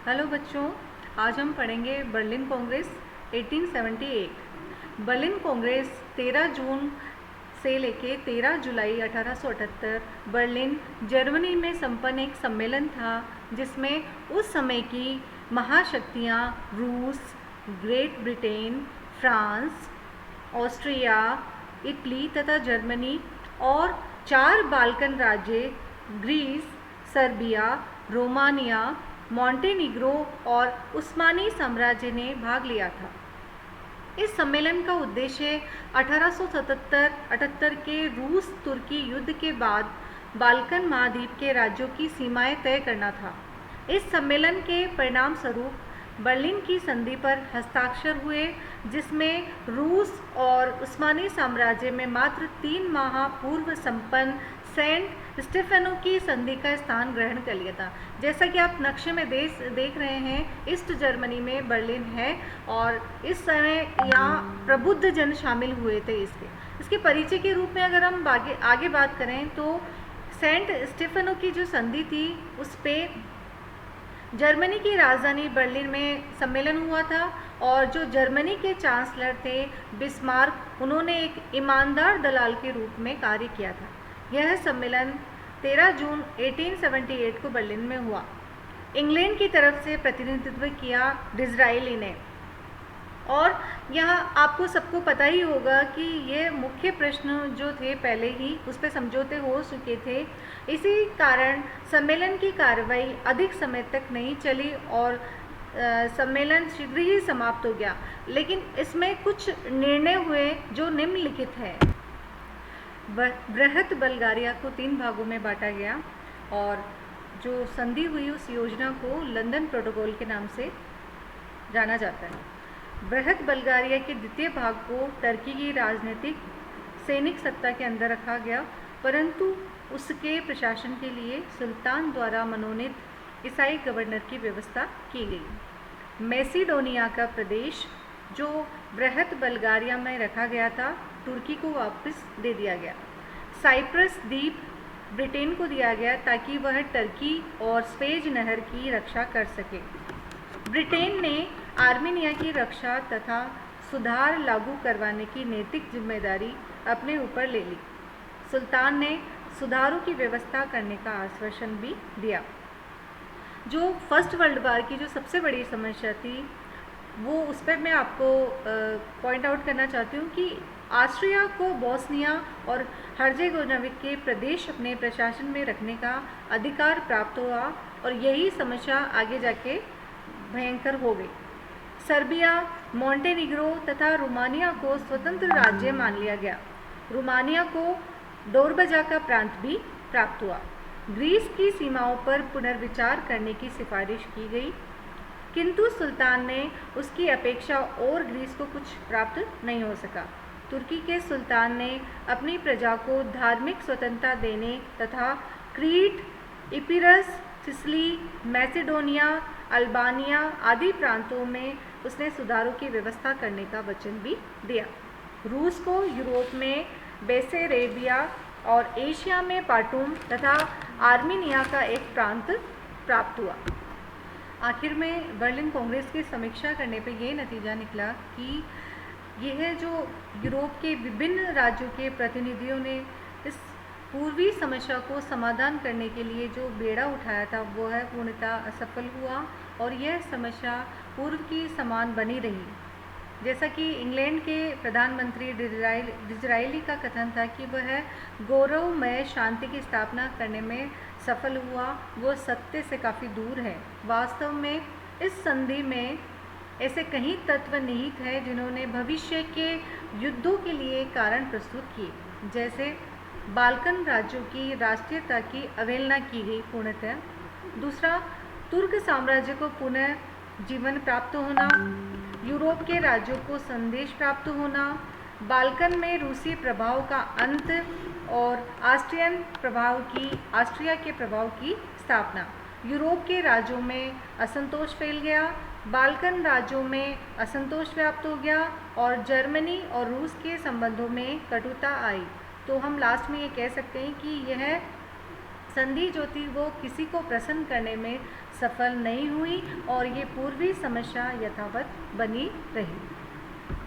Hello बच्चों, आज हम पढ़ेंगे बर्लिन कांग्रेस 1878। बर्लिन कांग्रेस 13 जून से लेके 13 जुलाई 1878 बर्लिन जर्मनी में संपन्न एक सम्मेलन था, जिसमें उस समय की महाशक्तियाँ रूस, great Britain, France, Austria, Italy तथा जर्मनी और 4 बाल्कन राज्य ग्रीस, सर्बिया, रोमानिया, मॉन्टेनिग्रो और उस्मानी साम्राज्य ने भाग लिया था। इस सम्मेलन का उद्देश्य 1877-78 के रूस तुर्की युद्ध के बाद बाल्कन महाद्वीप के राज्यों की सीमाएं तय करना था। इस सम्मेलन के परिणाम स्वरूप बर्लिन की संधि पर हस्ताक्षर हुए, जिसमें रूस और उस्मानी साम्राज्य में मात्र 3 माह पूर्व संपन्न सेंट स्टेफेनो की संधि का स्थान ग्रहण कर लिया था। जैसा कि आप नक्शे में देख रहे हैं, ईस्ट जर्मनी में बर्लिन है और इस समय यहाँ प्रबुद्ध जन शामिल हुए थे। इसके परिचय के रूप में अगर हम आगे बात करें तो सेंट स्टेफेनो की जो संधि थी उस पर जर्मनी की राजधानी बर्लिन में सम्मेलन हुआ था और जो जर्मनी के चांसलर थे बिस्मार्क, उन्होंने एक ईमानदार दलाल के रूप में कार्य किया था। यह सम्मेलन 13 जून 1878 को बर्लिन में हुआ। इंग्लैंड की तरफ से प्रतिनिधित्व किया डिज़राएली ने। और यहाँ आपको सबको पता ही होगा कि ये मुख्य प्रश्न जो थे पहले ही उस पर समझौते हो चुके थे। इसी कारण सम्मेलन की कार्रवाई अधिक समय तक नहीं चली और सम्मेलन शीघ्र ही समाप्त हो गया। लेकिन इसमें कुछ निर्णय हुए जो निम्नलिखित है। बृहत बल्गारिया को 3 भागों में बांटा गया और जो संधि हुई उस योजना को लंदन प्रोटोकॉल के नाम से जाना जाता है। बृहत बल्गारिया के द्वितीय भाग को टर्की की राजनीतिक सैनिक सत्ता के अंदर रखा गया, परंतु उसके प्रशासन के लिए सुल्तान द्वारा मनोनीत ईसाई गवर्नर की व्यवस्था की गई। मैसिडोनिया का प्रदेश जो बृहत बल्गारिया में रखा गया था, तुर्की को वापस दे दिया गया। साइप्रस द्वीप ब्रिटेन को दिया गया ताकि वह टर्की और स्वेज नहर की रक्षा कर सके। ब्रिटेन ने आर्मेनिया की रक्षा तथा सुधार लागू करवाने की नैतिक जिम्मेदारी अपने ऊपर ले ली। सुल्तान ने सुधारों की व्यवस्था करने का आश्वासन भी दिया। जो फर्स्ट वर्ल्ड वॉर की जो सबसे बड़ी समस्या थी वो उस पर मैं आपको पॉइंट आउट करना चाहती हूँ कि ऑस्ट्रिया को बोस्निया और हर्जेगोविना के प्रदेश अपने प्रशासन में रखने का अधिकार प्राप्त हुआ और यही समस्या आगे जाके भयंकर हो गई। सर्बिया, मॉन्टेनिग्रो तथा रोमानिया को स्वतंत्र राज्य मान लिया गया। रोमानिया को डोरबजा का प्रांत भी प्राप्त हुआ। ग्रीस की सीमाओं पर पुनर्विचार करने की सिफारिश की गई, किंतु सुल्तान ने उसकी अपेक्षा और ग्रीस को कुछ प्राप्त नहीं हो सका। तुर्की के सुल्तान ने अपनी प्रजा को धार्मिक स्वतंत्रता देने तथा क्रीट, इपिरस, सिसिली, मैसेडोनिया, अल्बानिया आदि प्रांतों में उसने सुधारों की व्यवस्था करने का वचन भी दिया। रूस को यूरोप में बेसेरेबिया और एशिया में पाटूम तथा आर्मीनिया का एक प्रांत प्राप्त हुआ। आखिर में बर्लिन कांग्रेस की समीक्षा करने पर यह नतीजा निकला कि यह जो यूरोप के विभिन्न राज्यों के प्रतिनिधियों ने इस पूर्वी समस्या को समाधान करने के लिए जो बेड़ा उठाया था वह पूर्णतः असफल हुआ और यह समस्या पूर्व की समान बनी रही। जैसा कि इंग्लैंड के प्रधानमंत्री डिज़राएली का कथन था कि वह गौरवमय शांति की स्थापना करने में सफल हुआ, वो सत्य से काफ़ी दूर है। वास्तव में इस संधि में ऐसे कई तत्व निहित हैं जिन्होंने भविष्य के युद्धों के लिए कारण प्रस्तुत किए, जैसे बाल्कन राज्यों की राष्ट्रीयता की अवहेलना की गई पूर्णतः। दूसरा, तुर्क साम्राज्य को पुनः जीवन प्राप्त होना, यूरोप के राज्यों को संदेश प्राप्त होना, बाल्कन में रूसी प्रभाव का अंत और ऑस्ट्रिया के प्रभाव की स्थापना। यूरोप के राज्यों में असंतोष फैल गया, बाल्कन राज्यों में असंतोष व्याप्त हो गया और जर्मनी और रूस के संबंधों में कटुता आई। तो हम लास्ट में ये कह सकते हैं कि यह संधि जो थी वो किसी को प्रसन्न करने में सफल नहीं हुई और ये पूर्वी समस्या यथावत बनी रही।